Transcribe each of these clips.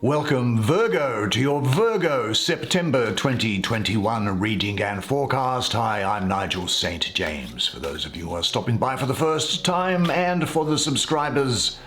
Welcome, Virgo, to your Virgo September 2021 reading and forecast. Hi, I'm Nigel Saint James. For those of you who are stopping by for the first time, and for the subscribers,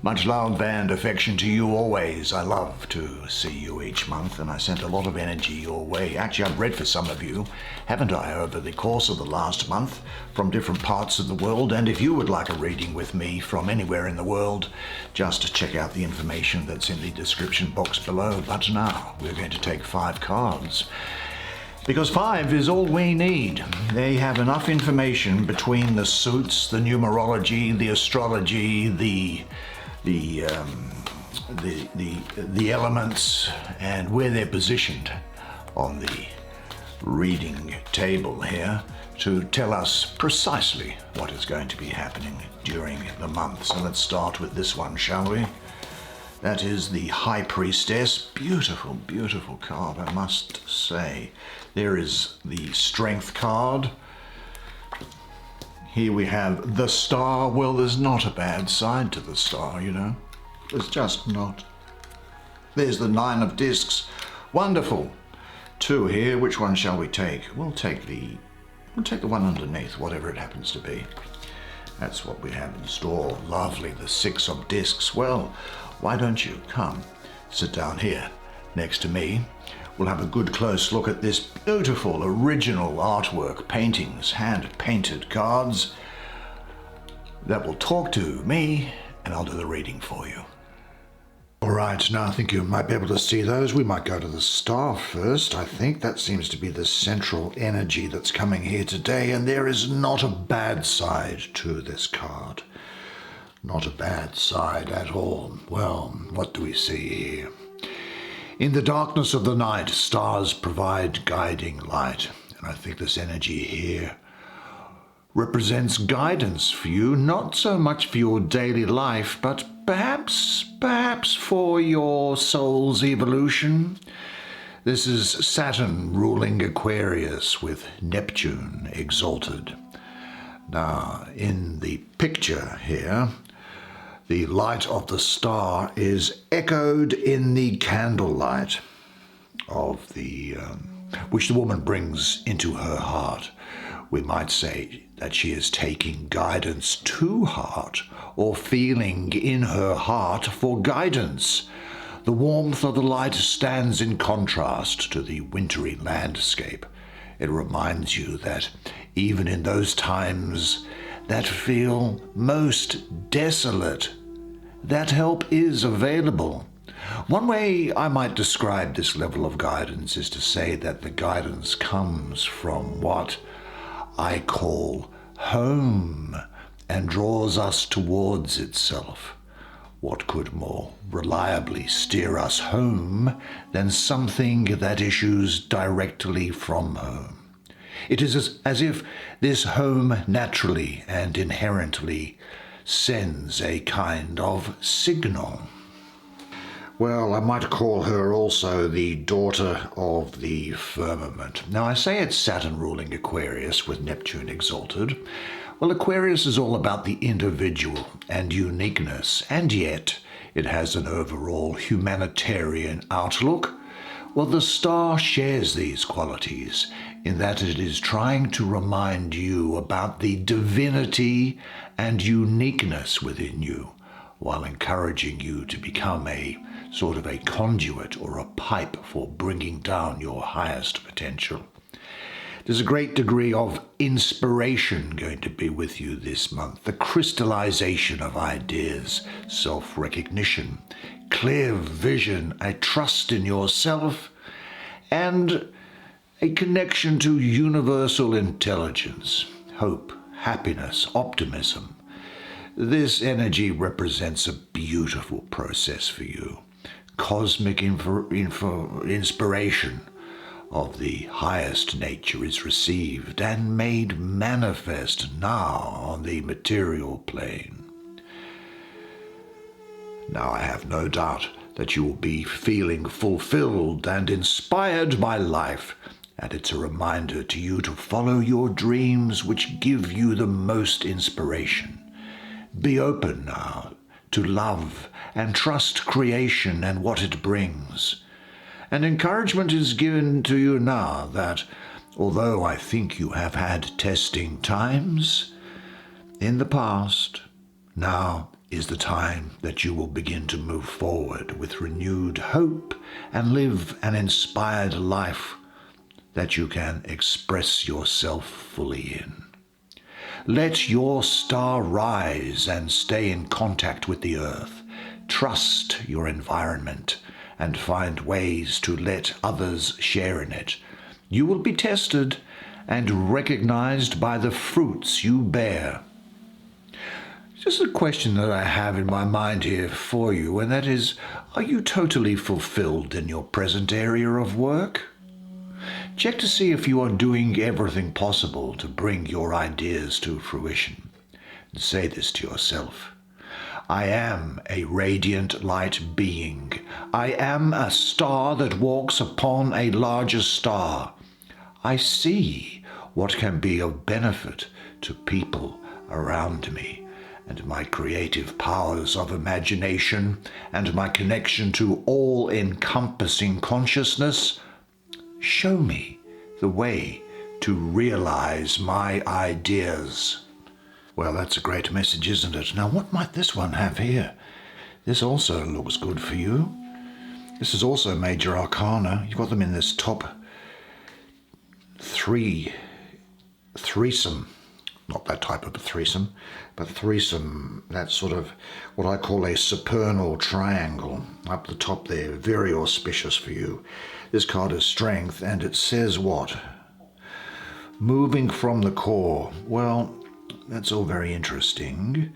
much love and affection to you always. I love to see you each month, and I sent a lot of energy your way. Actually, I've read for some of you, haven't I, over the course of the last month from different parts of the world. And if you would like a reading with me from anywhere in the world, just check out the information that's in the description box below. But now we're going to take 5 cards, because 5 is all we need. They have enough information between the suits, the numerology, the astrology, the elements, and where they're positioned on the reading table here to tell us precisely what is going to be happening during the month. So let's start with this one, shall we? That is the High Priestess. Beautiful, beautiful card, I must say. There is the Strength card. Here we have the Star. Well, there's not a bad side to the Star, you know. There's just not. There's the 9 of Discs. Wonderful. 2 here. Which one shall we take? We'll take the one underneath, whatever it happens to be. That's what we have in store. Lovely. The 6 of Discs. Well, why don't you come sit down here next to me? We'll have a good close look at this beautiful original artwork, paintings, hand-painted cards that will talk to me, and I'll do the reading for you. All right, now I think you might be able to see those. We might go to the Star first. I think that seems to be the central energy that's coming here today, and there is not a bad side to this card. Not a bad side at all. Well, what do we see here? In the darkness of the night, stars provide guiding light. And I think this energy here represents guidance for you, not so much for your daily life, but perhaps for your soul's evolution. This is Saturn ruling Aquarius with Neptune exalted. Now, in the picture here, the light of the star is echoed in the candlelight of the which the woman brings into her heart. We might say that she is taking guidance to heart, or feeling in her heart for guidance. The warmth of the light stands in contrast to the wintry landscape. It reminds you that even in those times that feel most desolate, that help is available. One way I might describe this level of guidance is to say that the guidance comes from what I call home and draws us towards itself. What could more reliably steer us home than something that issues directly from home? It is as if this home naturally and inherently sends a kind of signal. Well, I might call her also the daughter of the firmament. Now, I say it's Saturn ruling Aquarius with Neptune exalted. Well, Aquarius is all about the individual and uniqueness, and yet it has an overall humanitarian outlook. Well, the star shares these qualities in that it is trying to remind you about the divinity and uniqueness within you, while encouraging you to become a sort of a conduit or a pipe for bringing down your highest potential. There's a great degree of inspiration going to be with you this month. The crystallization of ideas, self-recognition, clear vision, a trust in yourself, and a connection to universal intelligence, hope, happiness, optimism. This energy represents a beautiful process for you. Cosmic inspiration of the highest nature is received and made manifest now on the material plane. Now, I have no doubt that you will be feeling fulfilled and inspired by life, and it's a reminder to you to follow your dreams which give you the most inspiration. Be open now to love and trust creation and what it brings. And encouragement is given to you now that, although I think you have had testing times in the past, now is the time that you will begin to move forward with renewed hope and live an inspired life that you can express yourself fully in. Let your star rise and stay in contact with the earth. Trust your environment and find ways to let others share in it. You will be tested and recognized by the fruits you bear. Just a question that I have in my mind here for you, and that is, are you totally fulfilled in your present area of work? Check to see if you are doing everything possible to bring your ideas to fruition. And say this to yourself: I am a radiant light being. I am a star that walks upon a larger star. I see what can be of benefit to people around me, and my creative powers of imagination and my connection to all-encompassing consciousness show me the way to realize my ideas. Well, that's a great message, isn't it? Now, what might this one have here? This also looks good for you. This is also major arcana. You've got them in this top threesome. Not that type of a threesome, but threesome, that's sort of what I call a supernal triangle up the top there. Very auspicious for you. This card is strength, and it says what? Moving from the core. Well, that's all very interesting.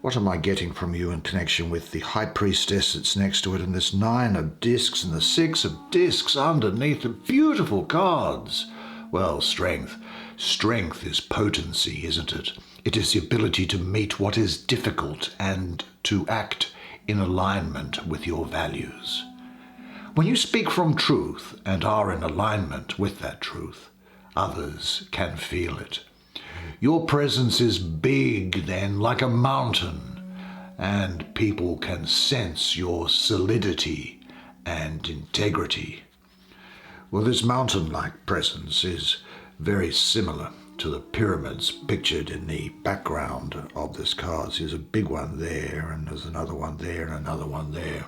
What am I getting from you in connection with the High Priestess that's next to it, and this 9 of discs and the 6 of discs underneath the beautiful cards? Well, strength. Strength is potency, isn't it? It is the ability to meet what is difficult and to act in alignment with your values. When you speak from truth and are in alignment with that truth, others can feel it. Your presence is big then, like a mountain, and people can sense your solidity and integrity. Well, this mountain-like presence is very similar to the pyramids pictured in the background of this card. There's a big one there, and there's another one there, and another one there.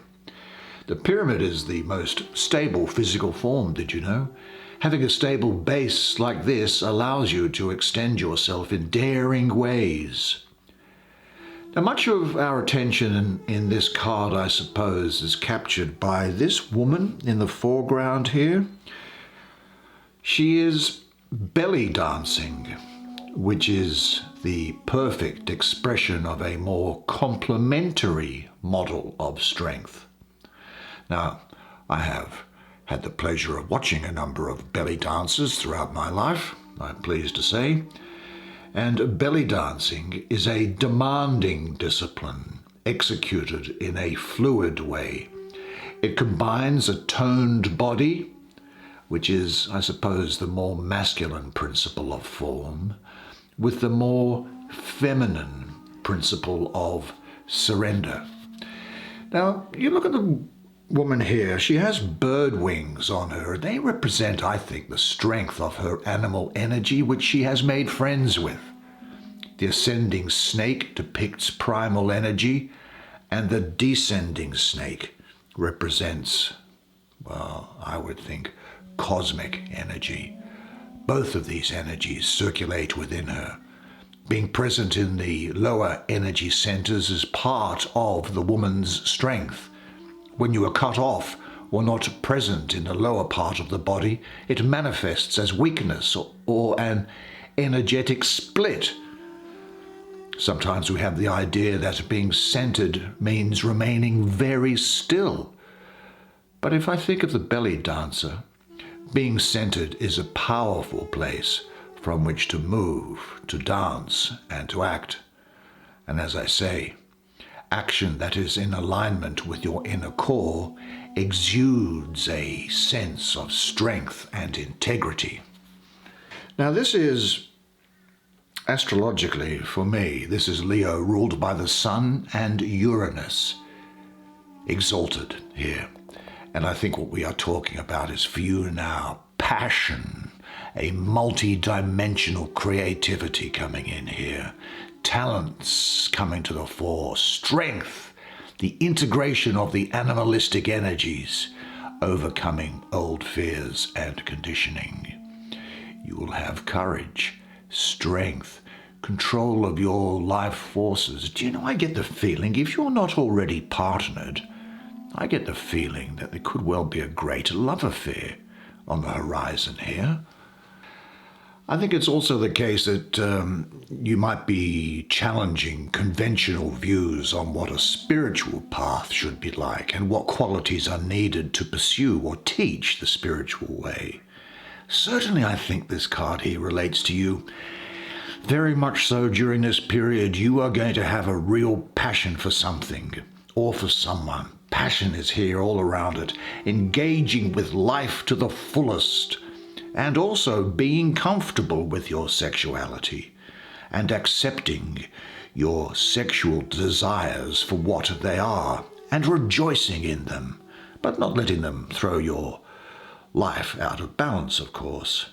The pyramid is the most stable physical form, did you know? Having a stable base like this allows you to extend yourself in daring ways. Now, much of our attention in this card, I suppose, is captured by this woman in the foreground here. She is belly dancing, which is the perfect expression of a more complementary model of strength. Now, I have had the pleasure of watching a number of belly dancers throughout my life, I'm pleased to say, and belly dancing is a demanding discipline executed in a fluid way. It combines a toned body, which is, I suppose, the more masculine principle of form, with the more feminine principle of surrender. Now, you look at the woman here, she has bird wings on her. They represent, I think, the strength of her animal energy, which she has made friends with. The ascending snake depicts primal energy, and the descending snake represents, well, I would think, cosmic energy. Both of these energies circulate within her. Being present in the lower energy centers is part of the woman's strength. When you are cut off or not present in the lower part of the body, it manifests as weakness or an energetic split. Sometimes we have the idea that being centered means remaining very still. But if I think of the belly dancer, being centered is a powerful place from which to move, to dance, and to act. And as I say, action that is in alignment with your inner core exudes a sense of strength and integrity. Now, this is Astrologically, for me, this is Leo ruled by the Sun and Uranus, exalted here. And I think what we are talking about is for you now, passion, a multi-dimensional creativity coming in here, talents coming to the fore, strength, the integration of the animalistic energies, overcoming old fears and conditioning. You will have courage, strength, control of your life forces. Do you know, I get the feeling, if you're not already partnered, I get the feeling that there could well be a great love affair on the horizon here. I think it's also the case that you might be challenging conventional views on what a spiritual path should be like and what qualities are needed to pursue or teach the spiritual way. Certainly, I think this card here relates to you. Very much so during this period, you are going to have a real passion for something or for someone. Passion is here all around it, engaging with life to the fullest, and also being comfortable with your sexuality and accepting your sexual desires for what they are and rejoicing in them, but not letting them throw your life out of balance, of course.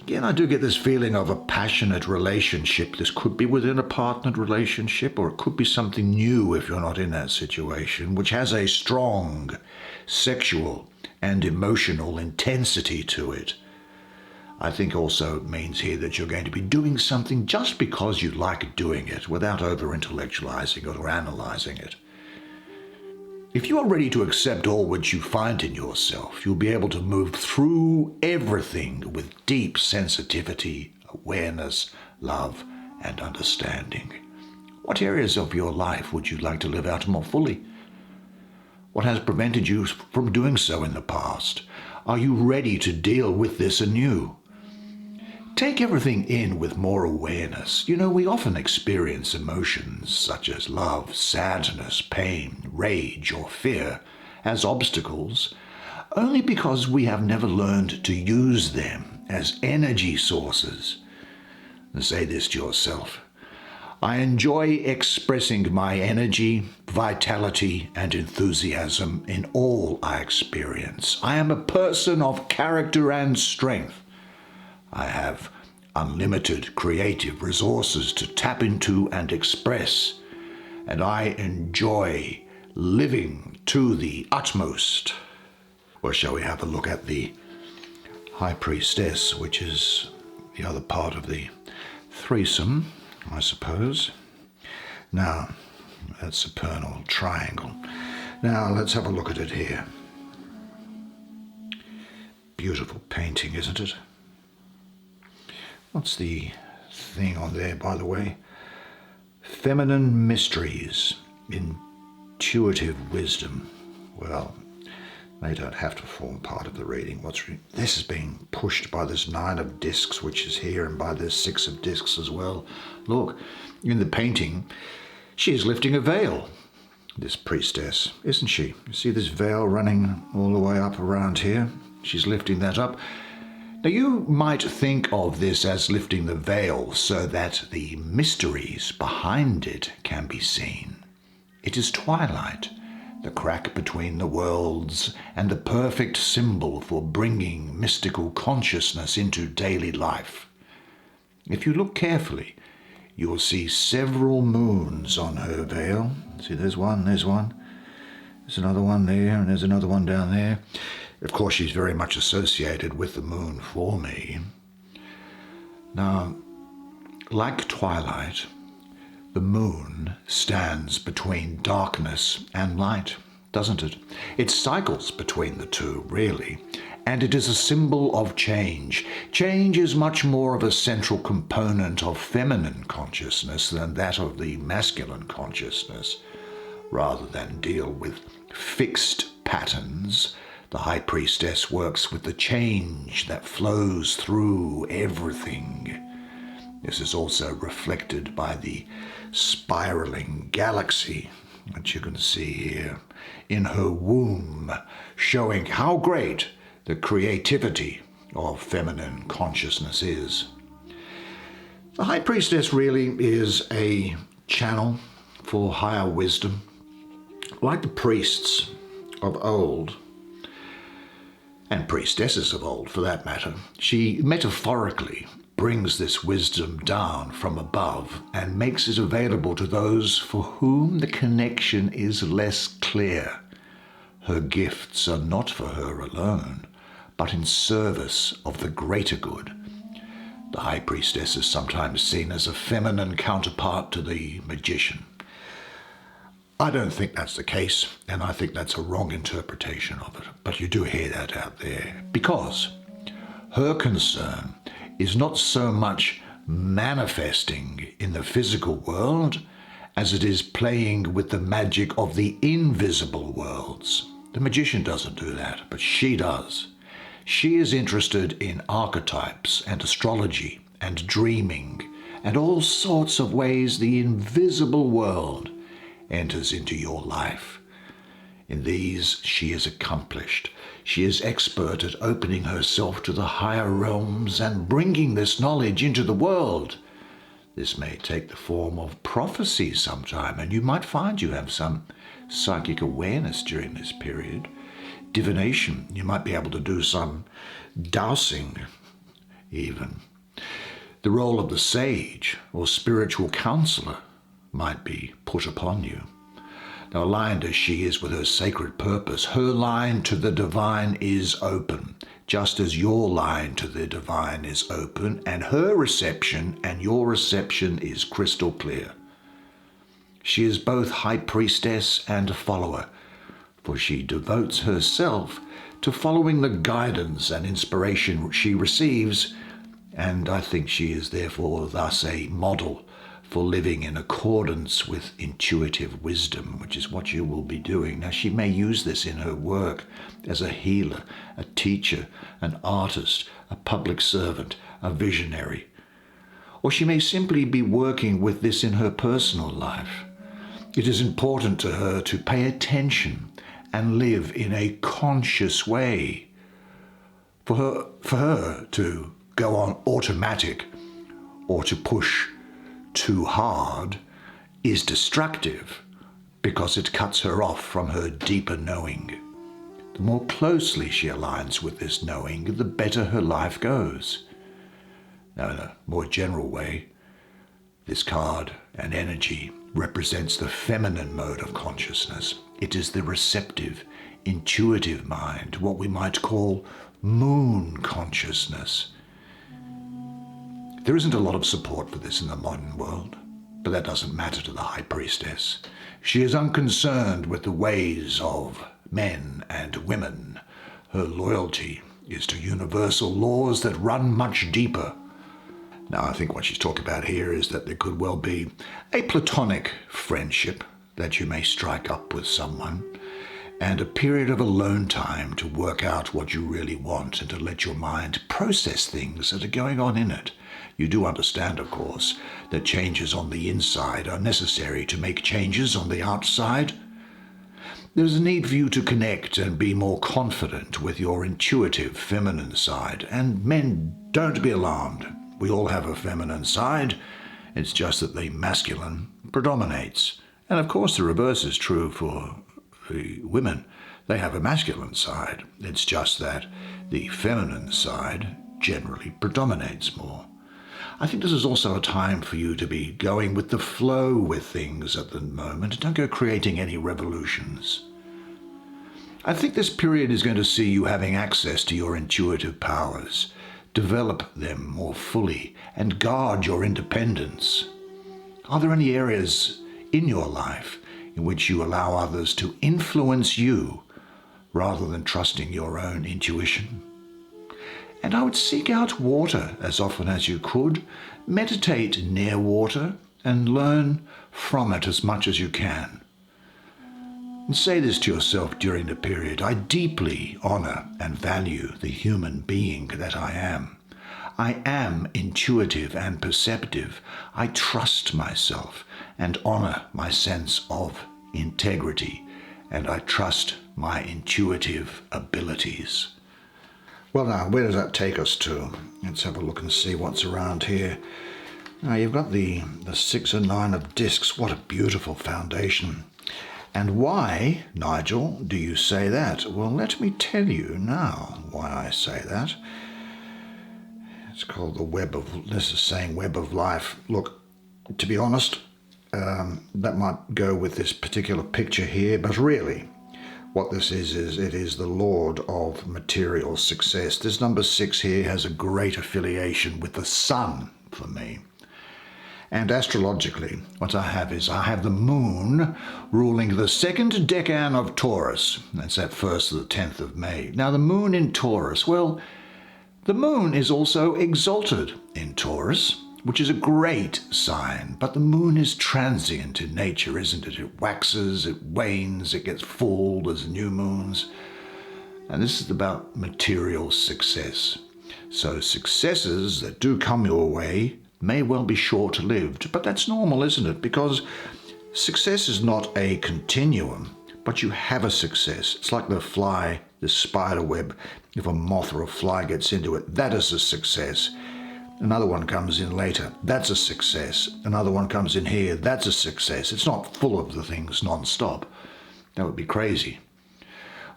Again, I do get this feeling of a passionate relationship. This could be within a partnered relationship, or it could be something new if you're not in that situation, which has a strong sexual and emotional intensity to it. I think also it means here that you're going to be doing something just because you like doing it without over-intellectualizing it or analyzing it. If you are ready to accept all which you find in yourself, you'll be able to move through everything with deep sensitivity, awareness, love, and understanding. What areas of your life would you like to live out more fully? What has prevented you from doing so in the past? Are you ready to deal with this anew? Take everything in with more awareness. You know, we often experience emotions such as love, sadness, pain, rage, or fear as obstacles only because we have never learned to use them as energy sources. And say this to yourself: I enjoy expressing my energy, vitality, and enthusiasm in all I experience. I am a person of character and strength. I have unlimited creative resources to tap into and express, and I enjoy living to the utmost. Or shall we have a look at the High Priestess, which is the other part of the threesome, I suppose. Now, that's a supernal triangle. Now, let's have a look at it here. Beautiful painting, isn't it? What's the thing on there, by the way? Feminine mysteries, intuitive wisdom. Well, they don't have to form part of the reading. This is being pushed by this 9 of discs, which is here, and by this 6 of discs as well. Look, in the painting, she is lifting a veil, this priestess, isn't she? You see this veil running all the way up around here? She's lifting that up. Now, you might think of this as lifting the veil so that the mysteries behind it can be seen. It is twilight, the crack between the worlds, and the perfect symbol for bringing mystical consciousness into daily life. If you look carefully, you will see several moons on her veil. See, there's one, there's another one there, and there's another one down there. Of course, she's very much associated with the moon for me. Now, like twilight, the moon stands between darkness and light, doesn't it? It cycles between the two, really, and it is a symbol of change. Change is much more of a central component of feminine consciousness than that of the masculine consciousness. Rather than deal with fixed patterns, the High Priestess works with the change that flows through everything. This is also reflected by the spiraling galaxy that you can see here in her womb, showing how great the creativity of feminine consciousness is. The High Priestess really is a channel for higher wisdom. Like the priests of old, and priestesses of old for that matter, she metaphorically brings this wisdom down from above and makes it available to those for whom the connection is less clear. Her gifts are not for her alone, but in service of the greater good. The High Priestess is sometimes seen as a feminine counterpart to the magician. I don't think that's the case, and I think that's a wrong interpretation of it. But you do hear that out there, because her concern is not so much manifesting in the physical world as it is playing with the magic of the invisible worlds. The magician doesn't do that, but she does. She is interested in archetypes and astrology and dreaming and all sorts of ways the invisible world enters into your life. In these she is accomplished. She is expert at opening herself to the higher realms and bringing this knowledge into the world. This may take the form of prophecy sometime, and you might find you have some psychic awareness during this period. Divination, you might be able to do some dowsing even. The role of the sage or spiritual counselor might be put upon you. Now, aligned as she is with her sacred purpose, her line to the divine is open, just as your line to the divine is open, and her reception and your reception is crystal clear. She is both high priestess and follower, for she devotes herself to following the guidance and inspiration she receives, and I think she is therefore thus a model for living in accordance with intuitive wisdom, which is what you will be doing. Now, she may use this in her work as a healer, a teacher, an artist, a public servant, a visionary. Or she may simply be working with this in her personal life. It is important to her to pay attention and live in a conscious way. For her to go on automatic or to push too hard is destructive, because it cuts her off from her deeper knowing. The more closely she aligns with this knowing, the better her life goes. Now, in a more general way, this card and energy represents the feminine mode of consciousness. It is the receptive, intuitive mind, what we might call moon consciousness. There isn't a lot of support for this in the modern world, but that doesn't matter to the High Priestess. She is unconcerned with the ways of men and women. Her loyalty is to universal laws that run much deeper. Now, I think what she's talking about here is that there could well be a platonic friendship that you may strike up with someone, and a period of alone time to work out what you really want and to let your mind process things that are going on in it. You do understand, of course, that changes on the inside are necessary to make changes on the outside. There's a need for you to connect and be more confident with your intuitive feminine side. And men, don't be alarmed. We all have a feminine side. It's just that the masculine predominates. And of course the reverse is true for the women. They have a masculine side. It's just that the feminine side generally predominates more. I think this is also a time for you to be going with the flow with things at the moment. Don't go creating any revolutions. I think this period is going to see you having access to your intuitive powers. Develop them more fully and guard your independence. Are there any areas in your life in which you allow others to influence you rather than trusting your own intuition? And I would seek out water as often as you could. Meditate near water and learn from it as much as you can. And say this to yourself during the period: I deeply honor and value the human being that I am. I am intuitive and perceptive. I trust myself and honor my sense of integrity, and I trust my intuitive abilities. Well, now, where does that take us to? Let's have a look and see what's around here. Now you've got the 6 and 9 of discs. What a beautiful foundation. And why, Nigel, do you say that? Well, let me tell you now why I say that. It's called the web of, this is saying web of life. Look, to be honest, that might go with this particular picture here, but really what this is it is the Lord of material success. This number 6 here has a great affiliation with the sun for me. And astrologically, what I have is I have the moon ruling the second decan of Taurus. That's that 1st to the 10th of May. Now the moon in Taurus, well, the moon is also exalted in Taurus, which is a great sign. But the moon is transient in nature, isn't it? It waxes, it wanes, it gets full, there's new moons. And this is about material success. So successes that do come your way may well be short-lived, but that's normal, isn't it? Because success is not a continuum, but you have a success. It's like the fly, the spider web. If a moth or a fly gets into it, that is a success. Another one comes in later, that's a success. Another one comes in here, that's a success. It's not full of the things non-stop. That would be crazy.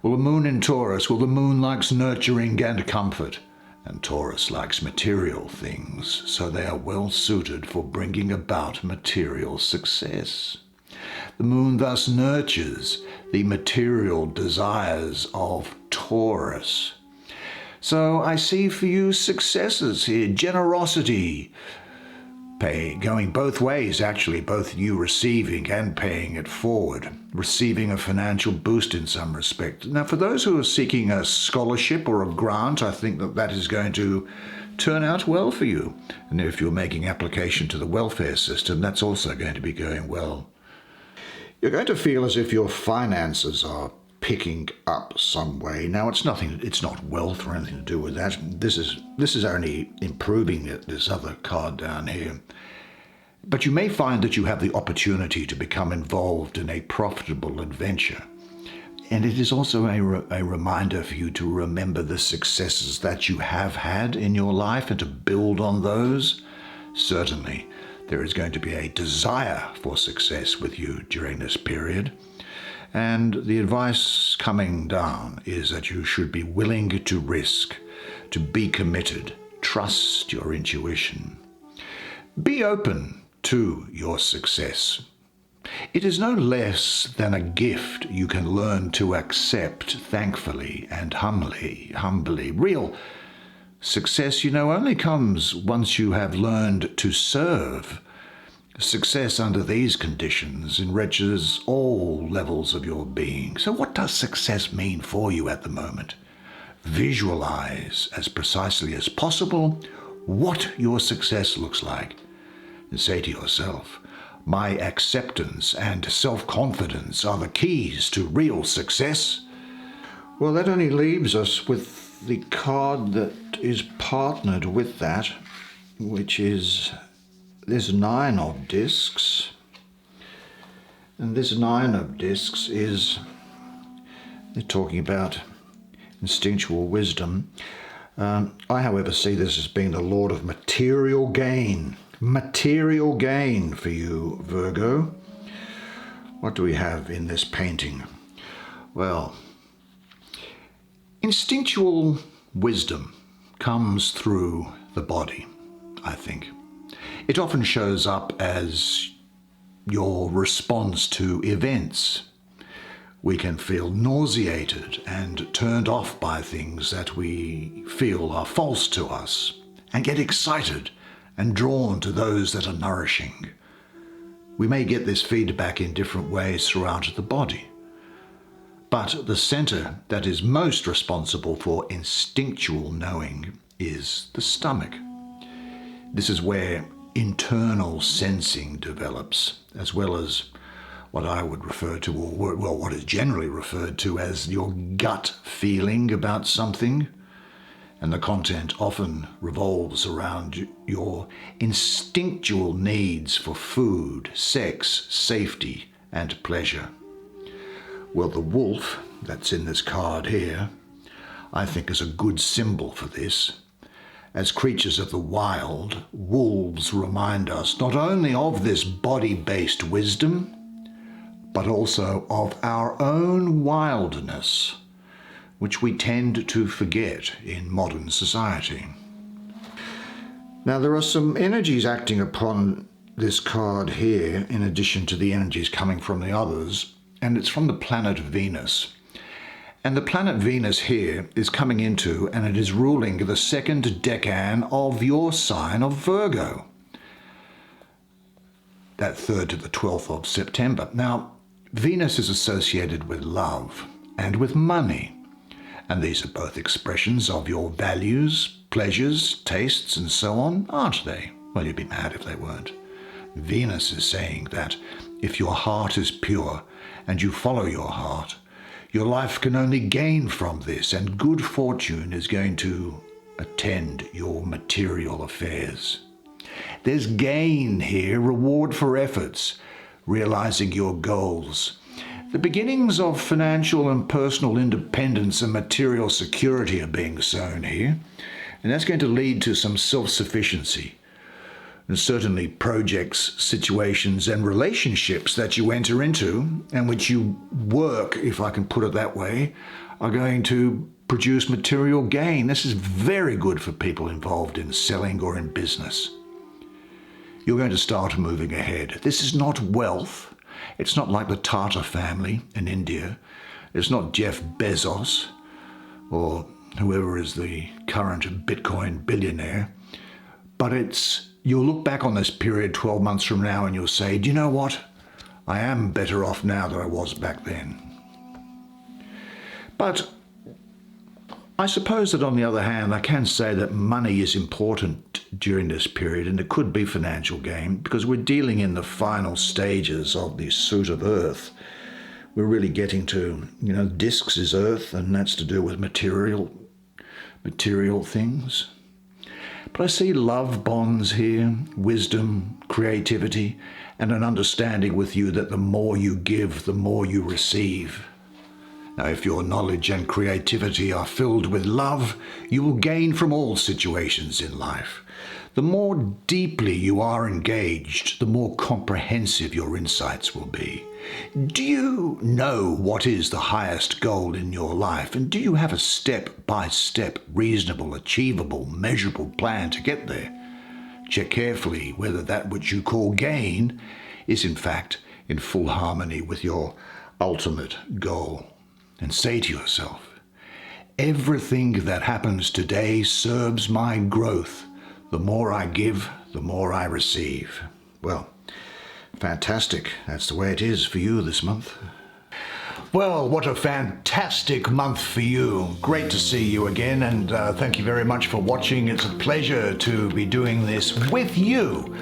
Well, the moon in Taurus, well, the moon likes nurturing and comfort. And Taurus likes material things, so they are well suited for bringing about material success. The moon thus nurtures the material desires of Taurus. So I see for you successes here, generosity, going both ways actually, both you receiving and paying it forward, receiving a financial boost in some respect. Now for those who are seeking a scholarship or a grant, I think that is going to turn out well for you. And if you're making application to the welfare system, that's also going to be going well. You're going to feel as if your finances are picking up some way. Now it's not wealth or anything to do with that. This is only improving it, this other card down here. But you may find that you have the opportunity to become involved in a profitable adventure. And it is also a reminder for you to remember the successes that you have had in your life and to build on those. Certainly, there is going to be a desire for success with you during this period. And the advice coming down is that you should be willing to risk, to be committed, trust your intuition. Be open to your success. It is no less than a gift you can learn to accept thankfully and humbly. Real success, only comes once you have learned to serve. Success under these conditions enriches all levels of your being. So what does success mean for you at the moment? Visualize as precisely as possible what your success looks like. And say to yourself, my acceptance and self-confidence are the keys to real success. Well, that only leaves us with the card that is partnered with that, which is this 9 of discs. And this 9 of discs is, they're talking about instinctual wisdom. I, however, see this as being the Lord of material gain. Material gain for you, Virgo. What do we have in this painting? Well, instinctual wisdom comes through the body, I think. It often shows up as your response to events. We can feel nauseated and turned off by things that we feel are false to us, and get excited and drawn to those that are nourishing. We may get this feedback in different ways throughout the body. But the center that is most responsible for instinctual knowing is the stomach. This is where internal sensing develops, as well as what I would refer to, or well, what is generally referred to as your gut feeling about something. And the content often revolves around your instinctual needs for food, sex, safety, and pleasure. Well, the wolf that's in this card here, I think is a good symbol for this. As creatures of the wild, wolves remind us not only of this body-based wisdom, but also of our own wildness, which we tend to forget in modern society. Now, there are some energies acting upon this card here, in addition to the energies coming from the others, and it's from the planet Venus. And the planet Venus here is coming into, and it is ruling the second decan of your sign of Virgo. That 3rd to the 12th of September. Now, Venus is associated with love and with money. And these are both expressions of your values, pleasures, tastes, and so on, aren't they? Well, you'd be mad if they weren't. Venus is saying that if your heart is pure and you follow your heart, your life can only gain from this, and good fortune is going to attend your material affairs. There's gain here, reward for efforts, realizing your goals. The beginnings of financial and personal independence and material security are being sown here, and that's going to lead to some self-sufficiency. And certainly projects, situations, and relationships that you enter into and which you work, if I can put it that way, are going to produce material gain. This is very good for people involved in selling or in business. You're going to start moving ahead. This is not wealth. It's not like the Tata family in India. It's not Jeff Bezos or whoever is the current Bitcoin billionaire. But you'll look back on this period 12 months from now and you'll say, do you know what? I am better off now than I was back then. But I suppose that on the other hand, I can say that money is important during this period, and it could be financial gain because we're dealing in the final stages of the suit of Earth. We're really getting to, discs is Earth, and that's to do with material things. But I see love bonds here, wisdom, creativity, and an understanding with you that the more you give, the more you receive. Now, if your knowledge and creativity are filled with love, you will gain from all situations in life. The more deeply you are engaged, the more comprehensive your insights will be. Do you know what is the highest goal in your life? And do you have a step-by-step, reasonable, achievable, measurable plan to get there? Check carefully whether that which you call gain is in fact in full harmony with your ultimate goal. And say to yourself, everything that happens today serves my growth. The more I give, the more I receive. Well, fantastic. That's the way it is for you this month. Well, what a fantastic month for you. Great to see you again, and thank you very much for watching. It's a pleasure to be doing this with you.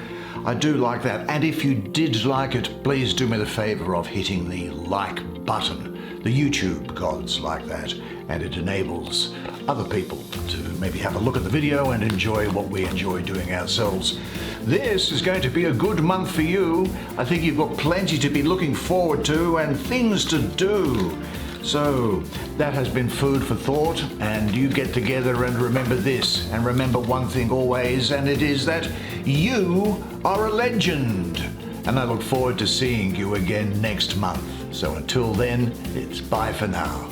I do like that. And if you did like it, please do me the favor of hitting the like button. The YouTube gods like that, and it enables other people to maybe have a look at the video and enjoy what we enjoy doing ourselves. This is going to be a good month for you. I think you've got plenty to be looking forward to and things to do. So that has been food for thought, and you get together and remember this, and remember one thing always, and it is that you are a legend. And I look forward to seeing you again next month. So until then, it's bye for now.